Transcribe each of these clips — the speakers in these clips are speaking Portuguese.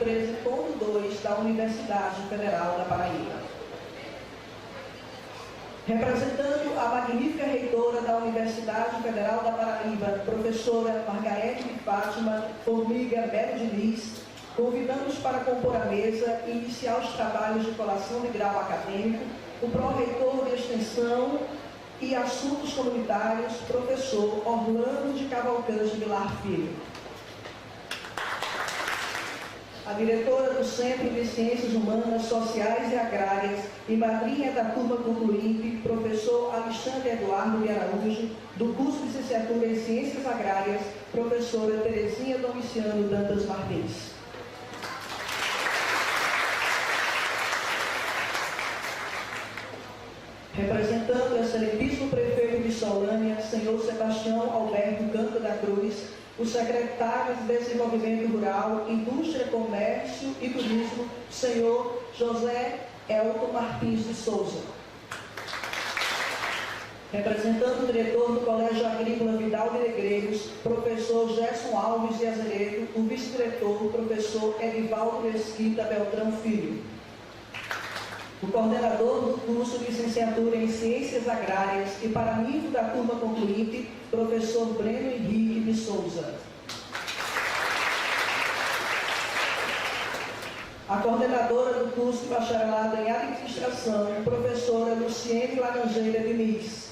13.2 da Universidade Federal da Paraíba. Representando a magnífica reitora da Universidade Federal da Paraíba, professora Margarete de Fátima Formiga Melo Diniz, convidamos para compor a mesa e iniciar os trabalhos de colação de grau acadêmico o pró-reitor de Extensão e Assuntos Comunitários, professor Orlando de Cavalcante Vilar Filho. A diretora do Centro de Ciências Humanas, Sociais e Agrárias e madrinha da turma concluinte, professor Alexandre Eduardo de Araújo, do curso de Licenciatura em Ciências Agrárias, professora Terezinha Domiciano Dantas Martins. Representando o excelentíssimo prefeito de Solânia, senhor Sebastião Alberto Ganta da Cruz, o secretário de Desenvolvimento Rural, Indústria, Comércio e Turismo, senhor José Elton Martins de Souza. Representando o diretor do Colégio Agrícola Vidal de Negreiros, professor Gerson Alves de Azeredo, o vice-diretor, professor Edivaldo Mesquita Beltrão Filho. O coordenador do curso de Licenciatura em Ciências Agrárias e paraninfo da turma concluinte, professor Breno Henrique de Souza. A coordenadora do curso de Bacharelado em Administração, professora Luciene Laranjeira Diniz.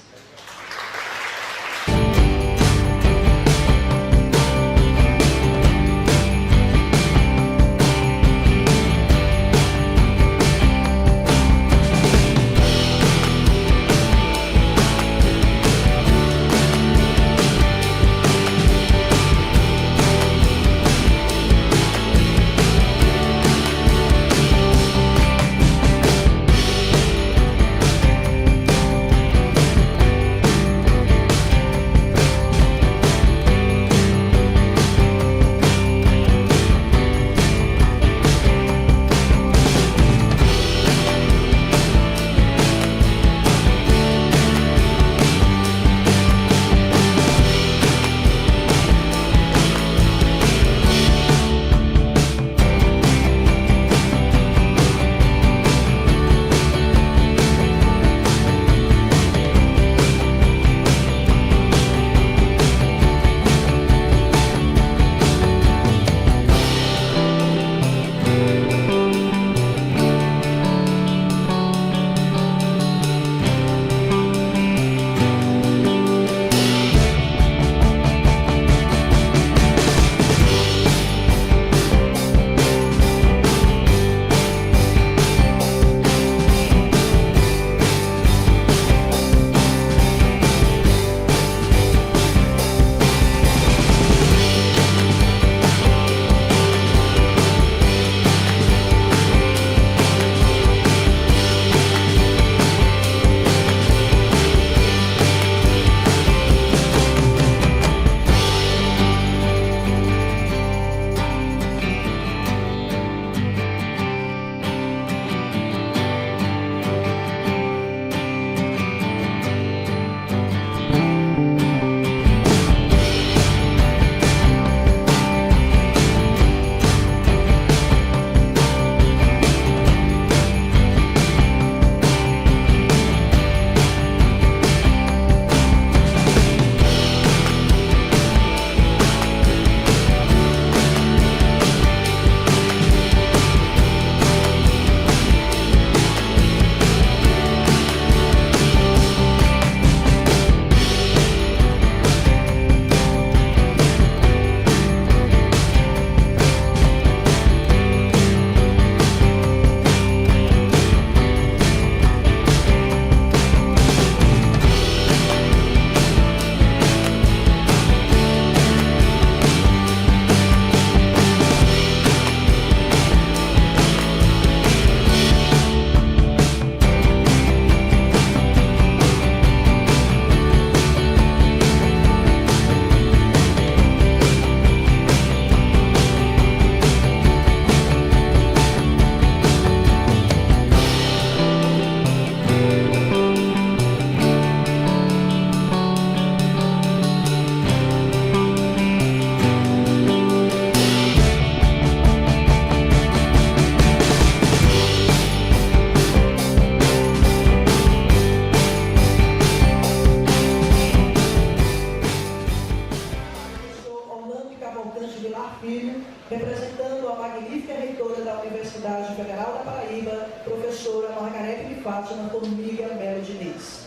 representando a magnífica reitora da Universidade Federal da Paraíba, professora Margarete de Fátima Formiga Melo Diniz.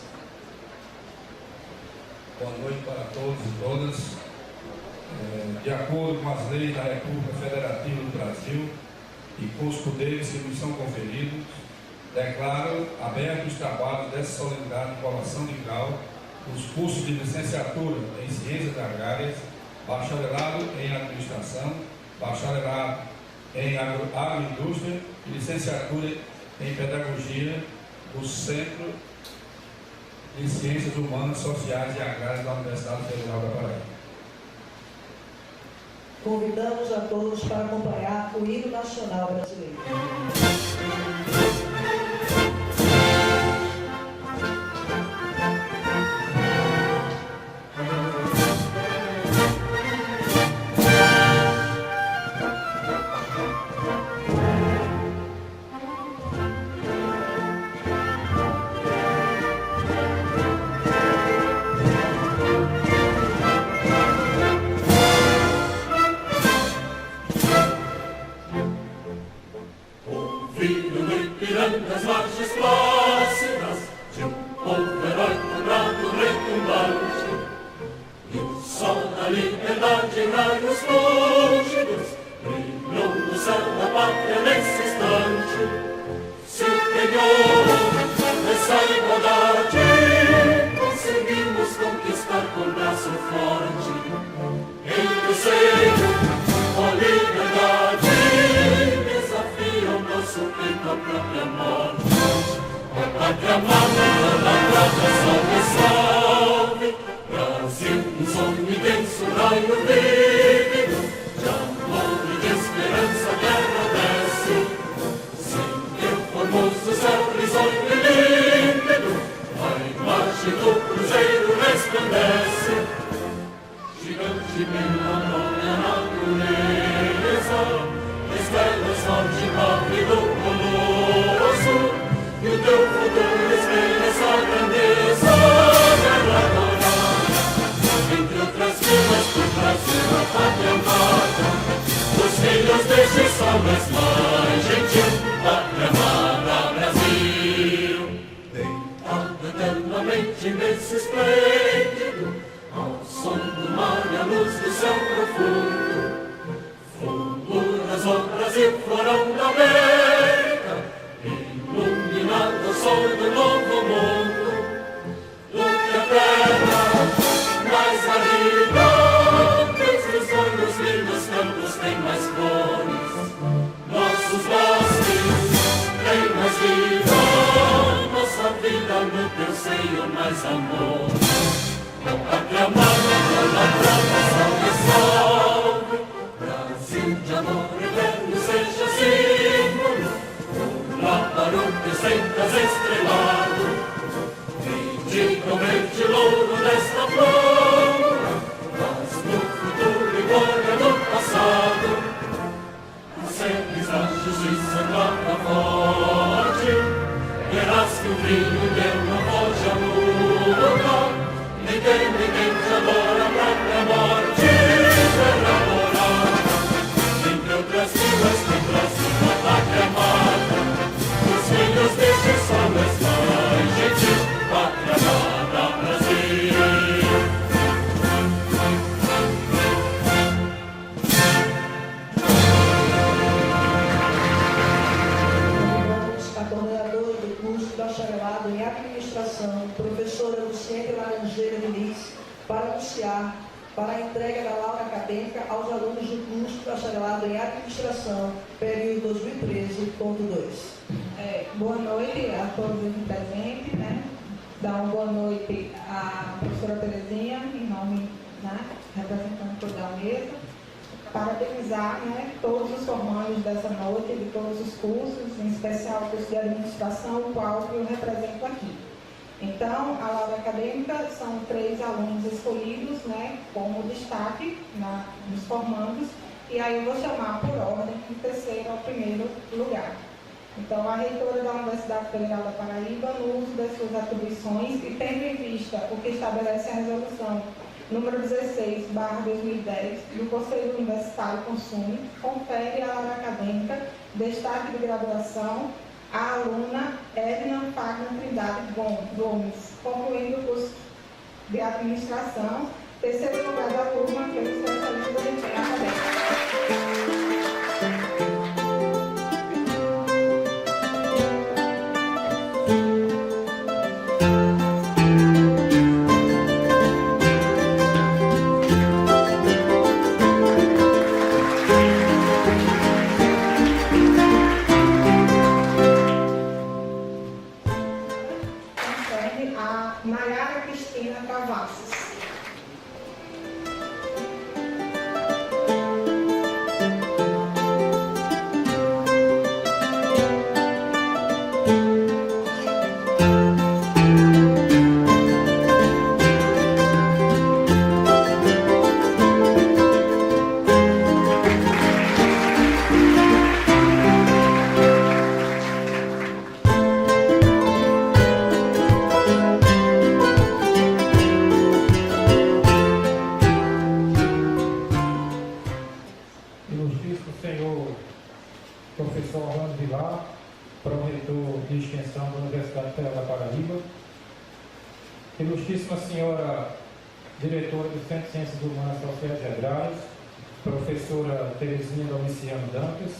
Boa noite para todos e todas. De acordo com as leis da República Federativa do Brasil e com os poderes que nos são conferidos, declaro abertos os trabalhos dessa solenidade de colação de grau dos cursos de licenciatura em Ciências Agrárias, bacharelado em Administração, bacharelado em Agroindústria e licenciatura em Pedagogia do Centro de Ciências Humanas, Sociais e Agrárias da Universidade Federal da Paraíba. Convidamos a todos para acompanhar o hino nacional brasileiro. Nas margens plácidas de um povo heróico, bravo, retumbante, e o sol da liberdade em raios lúcidos brilhou no céu da pátria nesse instante. Se empenhou nessa igualdade, conseguimos conquistar com braço forte, em o seio a liberdade desafia o nosso peito a própria morte. A pátria amada, idolatrada, salve, salve, Brasil, um sonho intenso, raio vívido, de amor e de esperança, guerra desce, sem teu formoso céu risonho e límpido, a imagem do cruzeiro resplandece, gigante pela própria natureza, estrelas forte e do colosso, e o teu futuro espelha essa grandeza, guerra dourada, entre outras vilas do Brasil, a pátria amada, os filhos deste sol mais gentil, pátria amada Brasil. Deitado eternamente nesse esplêndido, ao som do mar e à luz do céu profundo, fulguras o Brasil, florão da América, iluminado o sol do novo mundo, do que a terra mais barriga, desde os olhos lindos campos tem mais cores, nossos bosques têm mais vida, nossa vida no teu seio mais amor. A pátria amada, idolatrada, salve, salve, Brasil de amor eterno seja símbolo, por lá para o que sentas estrelado, diga o verde louro desta flor, mas no futuro e glória do passado, segues a justiça clara forte, verás que o brilho deu na voz de amor. Ninguém te adora a própria morte, terra morada, entre outras vilas que Brasil, a pátria amada, os filhos deste sol mais gentil, pátria amada Brasil. Convidamos a coordenadora do curso de bacharelado em Administração, professora Luciene Laranjeira Diniz, para anunciar para a entrega da lauda acadêmica aos alunos do curso de bacharelado em Administração, período 2013.2. Boa noite a todos os presentes, né? Dar uma boa noite à professora Terezinha, em nome, né, representando toda a mesa. Parabenizar, né, todos os formandos dessa noite, de todos os cursos, em especial o curso de Administração, o qual eu represento aqui. Então, a lauda acadêmica são 3 alunos escolhidos, né, como destaque nos formandos, e aí eu vou chamar por ordem, do terceiro ao primeiro lugar. Então, a reitora da Universidade Federal da Paraíba, no uso das suas atribuições e tendo em vista o que estabelece a resolução número 16/2010, do Conselho Universitário Consume, confere a hora acadêmica, destaque de graduação, à aluna Edna Fagner Trindade Gomes, concluindo o curso de administração, terceiro lugar da turma pelo especialista de empenho acadêmico. Ilustríssima Senhora Diretora do Centro de Ciências Humanas, Sociais e Agrárias, Professora Terezinha Domiciano Dantas,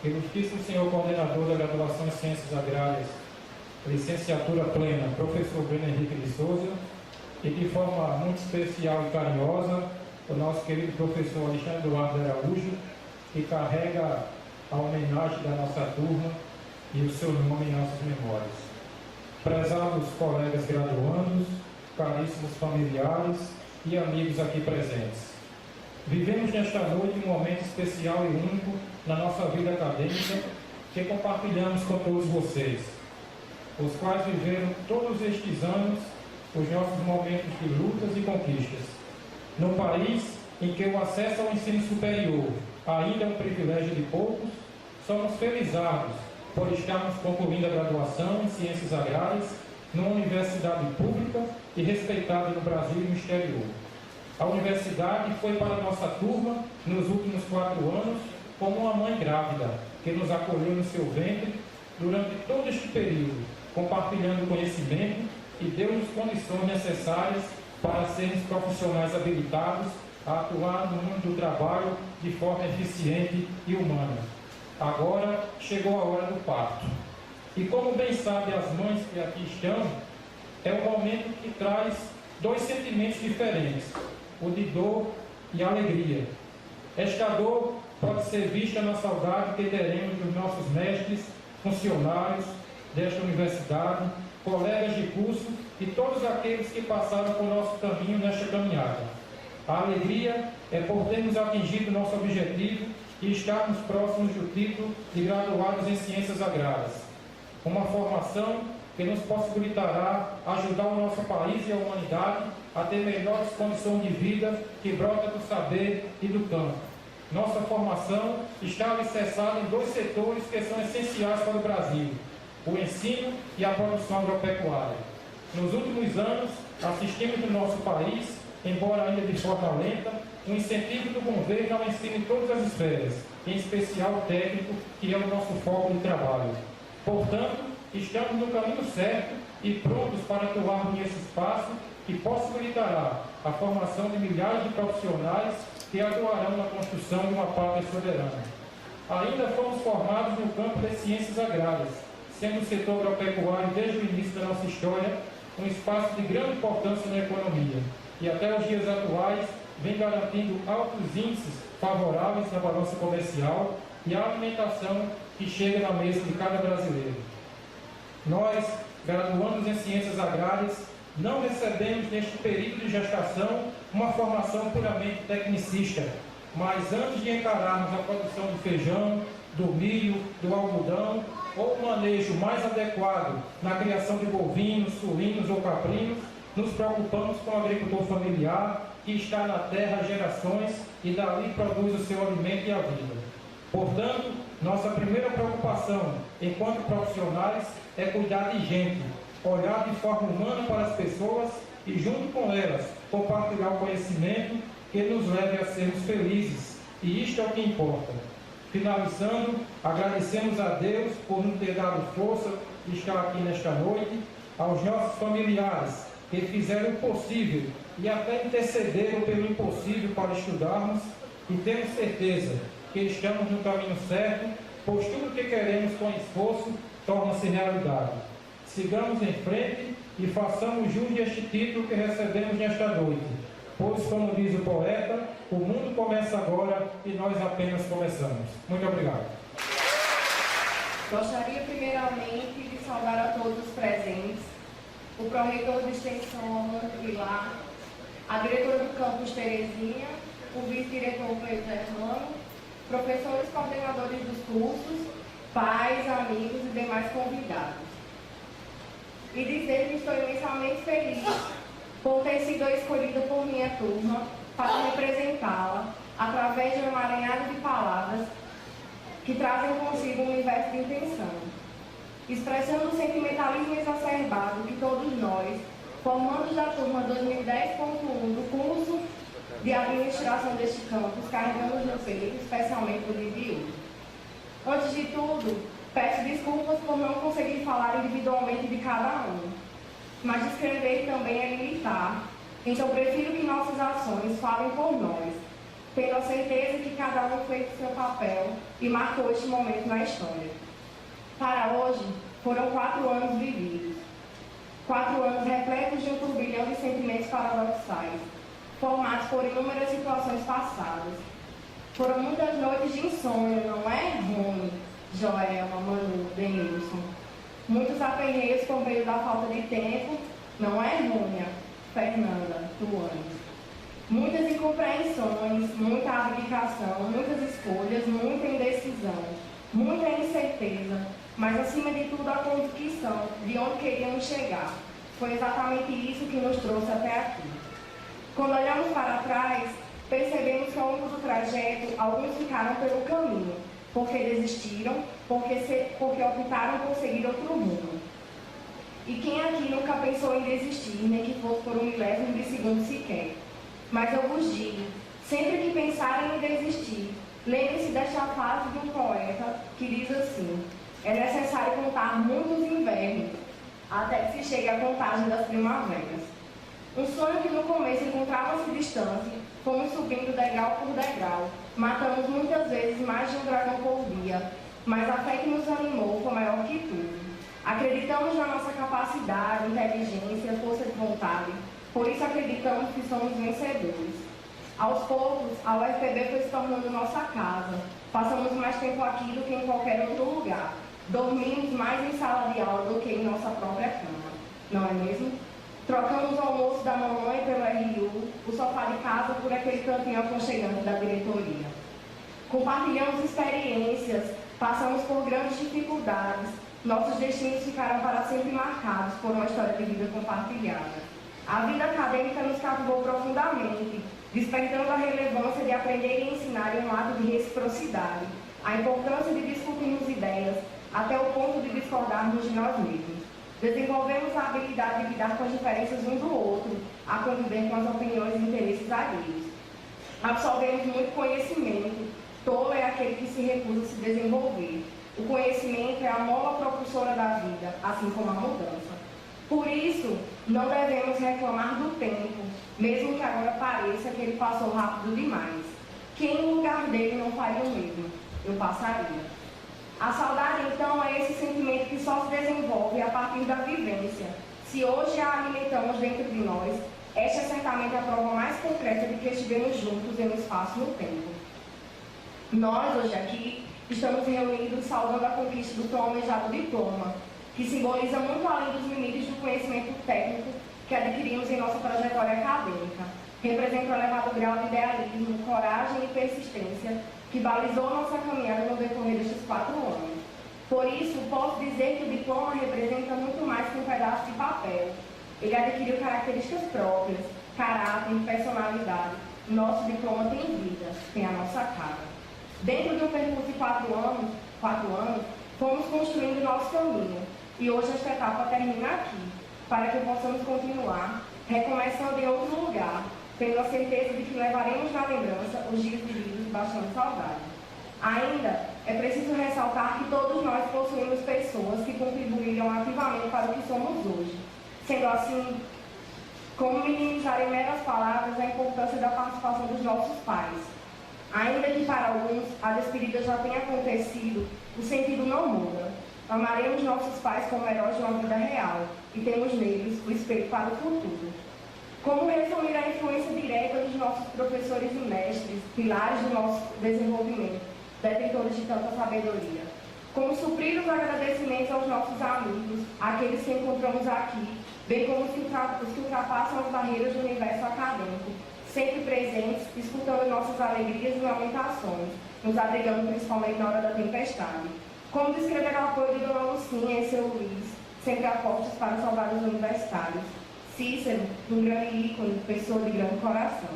Ilustríssimo Senhor Coordenador da Graduação em Ciências Agrárias, Licenciatura Plena, Professor Breno Henrique de Souza, e de forma muito especial e carinhosa, o nosso querido professor Alexandre Eduardo Araújo, que carrega a homenagem da nossa turma e o seu nome em nossas memórias. Prezados colegas graduandos, caríssimos familiares e amigos aqui presentes. Vivemos nesta noite um momento especial e único na nossa vida acadêmica que compartilhamos com todos vocês, os quais viveram todos estes anos os nossos momentos de lutas e conquistas. Num país em que o acesso ao ensino superior ainda é um privilégio de poucos, somos felizados por estarmos concluindo a graduação em Ciências Agrárias numa universidade pública e respeitada no Brasil e no exterior. A universidade foi para a nossa turma, nos últimos 4 anos, como uma mãe grávida, que nos acolheu no seu ventre durante todo este período, compartilhando conhecimento e deu-nos condições necessárias para sermos profissionais habilitados a atuar no mundo do trabalho de forma eficiente e humana. Agora chegou a hora do parto. E como bem sabem as mães que aqui estão, é um momento que traz 2 sentimentos diferentes, o de dor e alegria. Esta dor pode ser vista na saudade que teremos dos nossos mestres, funcionários desta universidade, colegas de curso e todos aqueles que passaram por nosso caminho nesta caminhada. A alegria é por termos atingido nosso objetivo e estarmos próximos do título de graduados em Ciências Agrárias. Uma formação que nos possibilitará ajudar o nosso país e a humanidade a ter melhores condições de vida que brota do saber e do campo. Nossa formação está alicerçada em 2 setores que são essenciais para o Brasil: o ensino e a produção agropecuária. Nos últimos anos, assistimos no nosso país, embora ainda de forma lenta, um incentivo do governo ao ensino em todas as esferas, em especial o técnico, que é o nosso foco de trabalho. Portanto, estamos no caminho certo e prontos para atuar nesse espaço que possibilitará a formação de milhares de profissionais que atuarão na construção de uma pátria soberana. Ainda fomos formados no campo das ciências agrárias, sendo o setor agropecuário, desde o início da nossa história, um espaço de grande importância na economia, e até os dias atuais vem garantindo altos índices favoráveis na balança comercial e a alimentação que chega na mesa de cada brasileiro. Nós, graduandos em Ciências Agrárias, não recebemos neste período de gestação uma formação puramente tecnicista, mas antes de encararmos a produção do feijão, do milho, do algodão ou o manejo mais adequado na criação de bovinos, suínos ou caprinos, nos preocupamos com o agricultor familiar que está na terra há gerações e dali produz o seu alimento e a vida. Portanto, nossa primeira preocupação enquanto profissionais é cuidar de gente, olhar de forma humana para as pessoas e, junto com elas, compartilhar o conhecimento que nos leve a sermos felizes, e isto é o que importa. Finalizando, agradecemos a Deus por nos ter dado força de estar aqui nesta noite, aos nossos familiares que fizeram o possível e até intercederam pelo impossível para estudarmos, e temos certeza que estamos no caminho certo, pois tudo que queremos com esforço torna-se realidade. Sigamos em frente e façamos jus deste título que recebemos nesta noite, pois, como diz o poeta, o mundo começa agora e nós apenas começamos. Muito obrigado. Gostaria primeiramente de saudar a todos os presentes, o pró-reitor de extensão Orlando Vilar, a diretora do campus Terezinha, o vice-diretor Pedro Hermano, professores coordenadores dos cursos, pais, amigos e demais convidados. E dizer que estou imensamente feliz por ter sido escolhida por minha turma para representá-la através de um emaranhado de palavras que trazem consigo um universo de intenção, expressando o sentimentalismo exacerbado que todos nós, formandos da turma 2010.1 do curso de administração deste campus, carregamos no peito, especialmente no dia de hoje. Antes de tudo, peço desculpas por não conseguir falar individualmente de cada um, mas escrever também é limitar, então prefiro que nossas ações falem por nós, tendo a certeza que cada um fez o seu papel e marcou este momento na história. Para hoje, foram 4 anos vividos. 4 anos repletos de um turbilhão de sentimentos paradoxais, formados por inúmeras situações passadas. Foram muitas noites de insônia, não é, Rony, Joelma, Manu, Denilson? Muitos aperreios por meio da falta de tempo, não é, Rúnia, Fernanda, Tuane? Muitas incompreensões, muita abdicação, muitas escolhas, muita indecisão, muita incerteza, mas acima de tudo a convicção de onde queríamos chegar. Foi exatamente isso que nos trouxe até aqui. Quando olhamos para trás, percebemos que ao longo do trajeto, alguns ficaram pelo caminho, porque desistiram, porque optaram por seguir outro rumo. E quem aqui nunca pensou em desistir, nem que fosse por 1 milésimo de segundo sequer? Mas eu vos digo, sempre que pensarem em desistir, lembre-se desta frase de um poeta que diz assim: é necessário contar muitos invernos, até que se chegue à contagem das primaveras. Um sonho que no começo encontrava-se distante, fomos subindo degrau por degrau, matamos muitas vezes mais de um dragão por dia, mas a fé que nos animou foi maior que tudo. Acreditamos na nossa capacidade, inteligência, força de vontade, por isso acreditamos que somos vencedores. Aos poucos, a UFPB foi se tornando nossa casa, passamos mais tempo aqui do que em qualquer outro lugar, dormimos mais em sala de aula do que em nossa própria cama, não é mesmo? Trocamos o almoço da mamãe pelo RU, o sofá de casa por aquele cantinho aconchegante da diretoria. Compartilhamos experiências, passamos por grandes dificuldades, nossos destinos ficaram para sempre marcados por uma história de vida compartilhada. A vida acadêmica nos cativou profundamente, despertando a relevância de aprender e ensinar em um ato de reciprocidade, a importância de discutirmos ideias, até o ponto de discordarmos de nós mesmos. Desenvolvemos a habilidade de lidar com as diferenças um do outro, a conviver com as opiniões e interesses alheios. Absorvemos muito conhecimento, tolo é aquele que se recusa a se desenvolver. O conhecimento é a mola propulsora da vida, assim como a mudança. Por isso, não devemos reclamar do tempo, mesmo que agora pareça que ele passou rápido demais. Quem no lugar dele não faria o mesmo? Eu passaria. A saudade, então, é esse sentimento que só se desenvolve a partir da vivência. Se hoje a alimentamos dentro de nós, esta é certamente a prova mais concreta de que estivemos juntos em um espaço no tempo. Nós, hoje aqui, estamos reunidos saudando a conquista do tão almejado diploma, que simboliza muito além dos limites do conhecimento técnico que adquirimos em nossa trajetória acadêmica. Representa um elevado grau de idealismo, coragem e persistência que balizou nossa caminhada no decorrer destes 4 anos. Por isso, posso dizer que o diploma representa muito mais que um pedaço de papel. Ele adquiriu características próprias, caráter e personalidade. Nosso diploma tem vida, tem a nossa cara. Dentro de um percurso de 4 anos, fomos construindo nosso caminho. E hoje esta etapa termina aqui, para que possamos continuar recomeçando em outro lugar, tendo a certeza de que levaremos na lembrança os dias vividos de bastante saudade. Ainda é preciso ressaltar que todos nós possuímos pessoas que contribuíram ativamente para o que somos hoje. Sendo assim, como minimizar em meras palavras a importância da participação dos nossos pais. Ainda que para alguns a despedida já tenha acontecido, o sentido não muda. Amaremos nossos pais como heróis de uma vida real e temos neles o espelho para o futuro. Como resumir a influência direta dos nossos professores e mestres, pilares do nosso desenvolvimento, detentores de tanta sabedoria? Como suprir os agradecimentos aos nossos amigos, aqueles que encontramos aqui, bem como os que ultrapassam as barreiras do universo acadêmico, sempre presentes, escutando nossas alegrias e lamentações, nos abrigando principalmente na hora da tempestade. Como descrever o apoio de Dona Lucinha e seu Luiz, sempre apostos para salvar os universitários. Cícero, um grande ícone, pessoa de grande coração.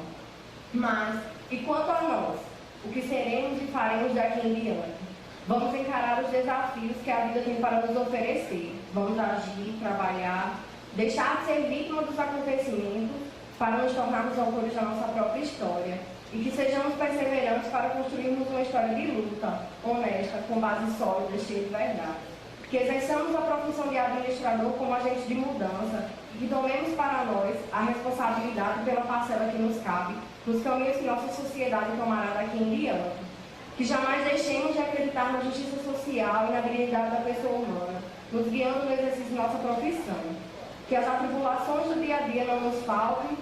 Mas, e quanto a nós? O que seremos e faremos daqui em diante? Vamos encarar os desafios que a vida tem para nos oferecer. Vamos agir, trabalhar, deixar de ser vítima dos acontecimentos para nos tornarmos autores da nossa própria história. E que sejamos perseverantes para construirmos uma história de luta, honesta, com base sólida, cheia de verdade. Que exerçamos a profissão de administrador como agente de mudança e que tomemos para nós a responsabilidade pela parcela que nos cabe nos caminhos que nossa sociedade tomará daqui em diante. Que jamais deixemos de acreditar na justiça social e na dignidade da pessoa humana, nos guiando no exercício de nossa profissão. Que as atribulações do dia a dia não nos faltem,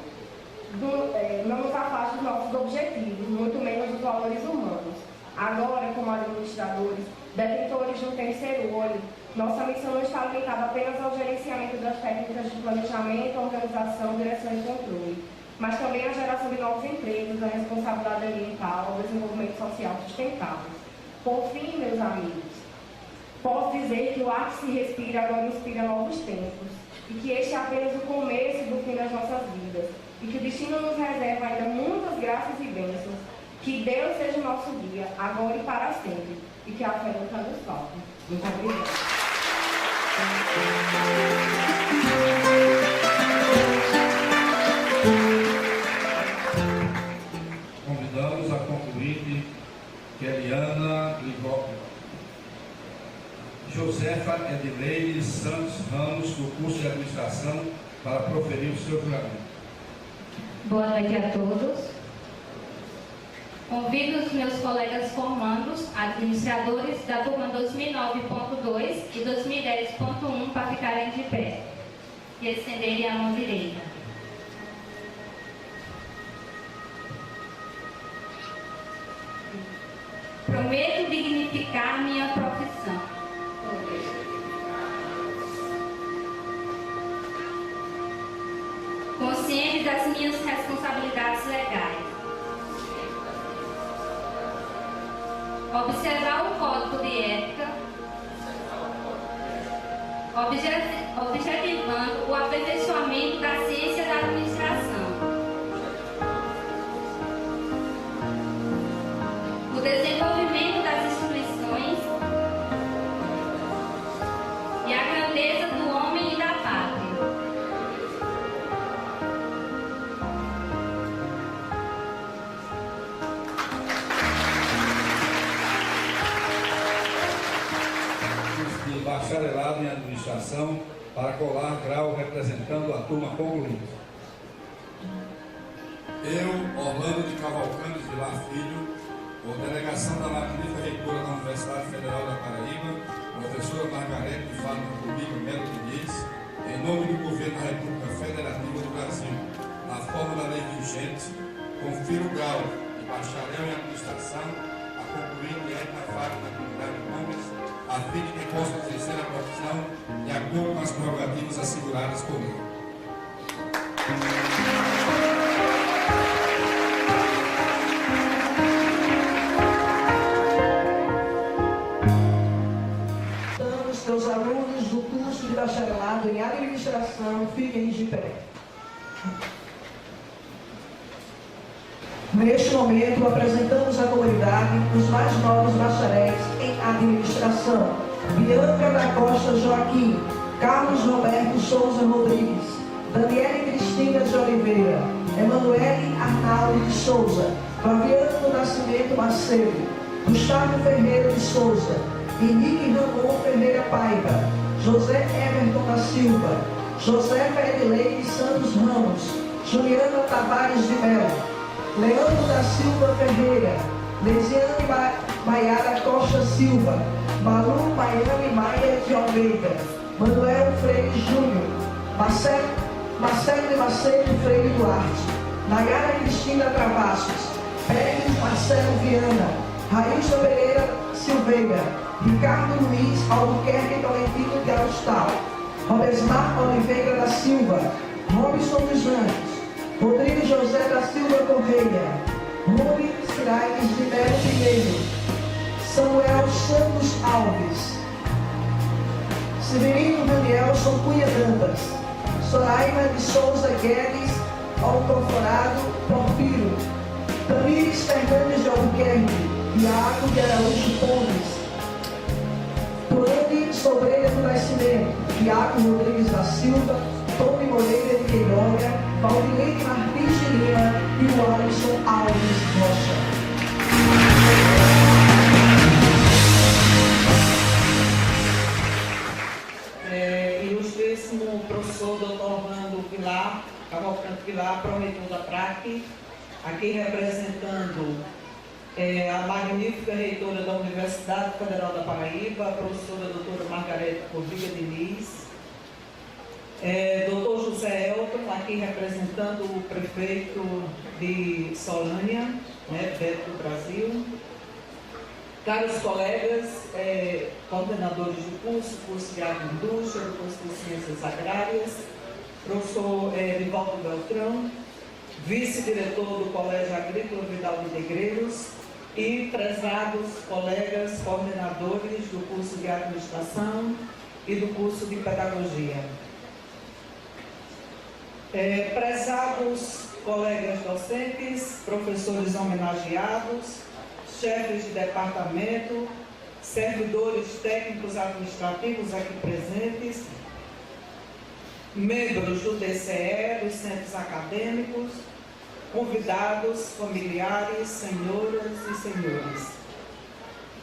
não nos afastem dos nossos objetivos, muito menos dos valores humanos. Agora, como administradores, detentores de um terceiro olho, nossa missão não está limitada apenas ao gerenciamento das técnicas de planejamento, organização, direção e controle, mas também à geração de novos empregos, à responsabilidade ambiental, ao desenvolvimento social sustentável. Por fim, meus amigos, posso dizer que o ar que se respira agora inspira novos tempos, e que este é apenas o começo do fim das nossas vidas, e que o destino nos reserva ainda muitas graças e bênçãos. Que Deus seja o nosso guia, agora e para sempre, e que a fé nunca nos falte. Muito obrigada. Convidamos a concluir Eliana Ligópio. Josefa Edileide Santos Ramos, do curso de administração, para proferir o seu juramento. Boa noite a todos. Convido os meus colegas formandos, administradores da turma 2009.2 e 2010.1 para ficarem de pé e estenderem a mão direita. Prometo dignificar minha profissão. Consciente das minhas responsabilidades legais. Observar o Código de Ética, objetivando o aperfeiçoamento da ciência da administração, o desenvolvimento das instituições e a grandeza do homem e da pátria. Bacharelado em administração para colar grau representando a turma concluída. Eu, Orlando de Cavalcante de Lar Filho, por delegação da magnífica reitora da Universidade Federal da Paraíba, professora Margarete de Fátima Comigo Melo Diniz, em nome do Governo da República Federativa do Brasil, na forma da lei vigente, confiro o grau de bacharel em administração a concluir diante da fábrica da comunidade de Gomes, a fim de que possa exercer a profissão de acordo com as prerrogativas asseguradas por lei. Então, os alunos do curso de bacharelado em administração, fiquem de pé. Neste momento, apresentamos à comunidade os mais novos bacharéis em administração. Bianca da Costa Joaquim, Carlos Roberto Souza Rodrigues, Daniele Cristina de Oliveira, Emanuele Arnaldo de Souza, Flaviano do Nascimento Macedo, Gustavo Ferreira de Souza, Henrique Ramon Ferreira Paiva, José Everton da Silva, Josefa Edileide Santos Ramos, Juliana Tavares de Melo, Leandro da Silva Ferreira, Lesiane Maiara Costa Silva, Malu Miami Maia de Almeida, Manuel Freire Júnior, Marcelo de Macedo Freire Duarte, Nayara Cristina Travassos, Pérez Marcelo Viana, Raíssa Pereira Silveira, Ricardo Luiz Albuquerque Tolentino de Alustal, Robesmar Oliveira da Silva, Robson dos Anjos, Rodrigo José da Silva Correia, Rui Ciraires de Melo Pinheiro, Samuel Santos Alves, Severino Danielson Cunha Dantas, Soraima de Souza Guedes Alcoforado Porfiro, Tamires Fernandes de Albuquerque, Iago de Araújo Pontes, Tuane Sobreira do Nascimento, Iago Rodrigues da Silva, Tony Moreira de Queiroga, Valdilene Martins de Lima e o Alisson Alves Rocha. Ilustríssimo professor Dr. Orlando Vilar, Cavalcante Vilar, proreitor da PRAC, aqui representando a magnífica reitora da Universidade Federal da Paraíba, a professora doutora Margareta Corrêa Diniz, doutor José Elton, aqui representando o prefeito de Solânia, Beto do Brasil, caros colegas, coordenadores do curso de agroindústria, do curso de ciências agrárias, professor Rivaldo Beltrão, vice-diretor do Colégio Agrícola Vidal de Negreiros e prezados colegas coordenadores do curso de administração e do curso de pedagogia. Prezados colegas docentes, professores homenageados, chefes de departamento, servidores técnicos administrativos aqui presentes, membros do DCE, dos centros acadêmicos, convidados, familiares, senhoras e senhores.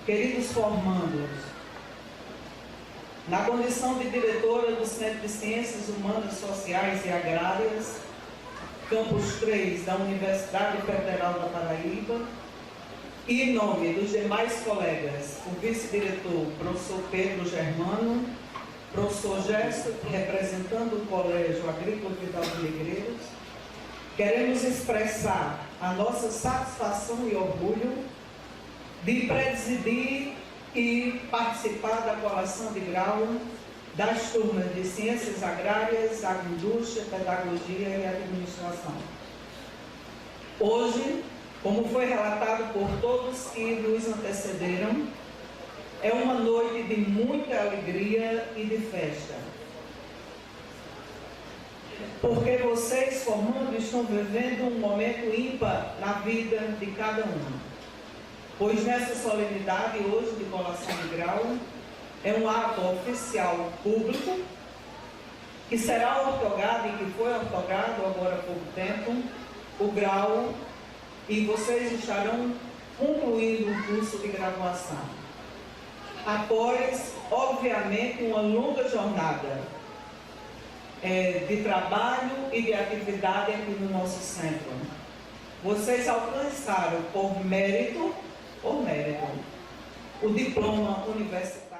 Queridos formandos, na condição de diretora do Centro de Ciências Humanas, Sociais e Agrárias, Campus 3 da Universidade Federal da Paraíba, e em nome dos demais colegas, o vice-diretor, professor Pedro Germano, professor Gerson, representando o Colégio Agrícola Vidal de Negreiros, queremos expressar a nossa satisfação e orgulho de presidir e participar da colação de grau das turmas de Ciências Agrárias, Agroindústria, Pedagogia e Administração. Hoje, como foi relatado por todos que nos antecederam, é uma noite de muita alegria e de festa. Porque vocês, formandos, estão vivendo um momento ímpar na vida de cada um. Pois nessa solenidade hoje de colação de grau, é um ato oficial público, que será ortogado e que foi ortogado agora há pouco tempo, o grau, e vocês estarão concluindo o curso de graduação. Após, obviamente, uma longa jornada de trabalho e de atividade aqui no nosso centro. Vocês alcançaram, por mérito, o diploma universitário.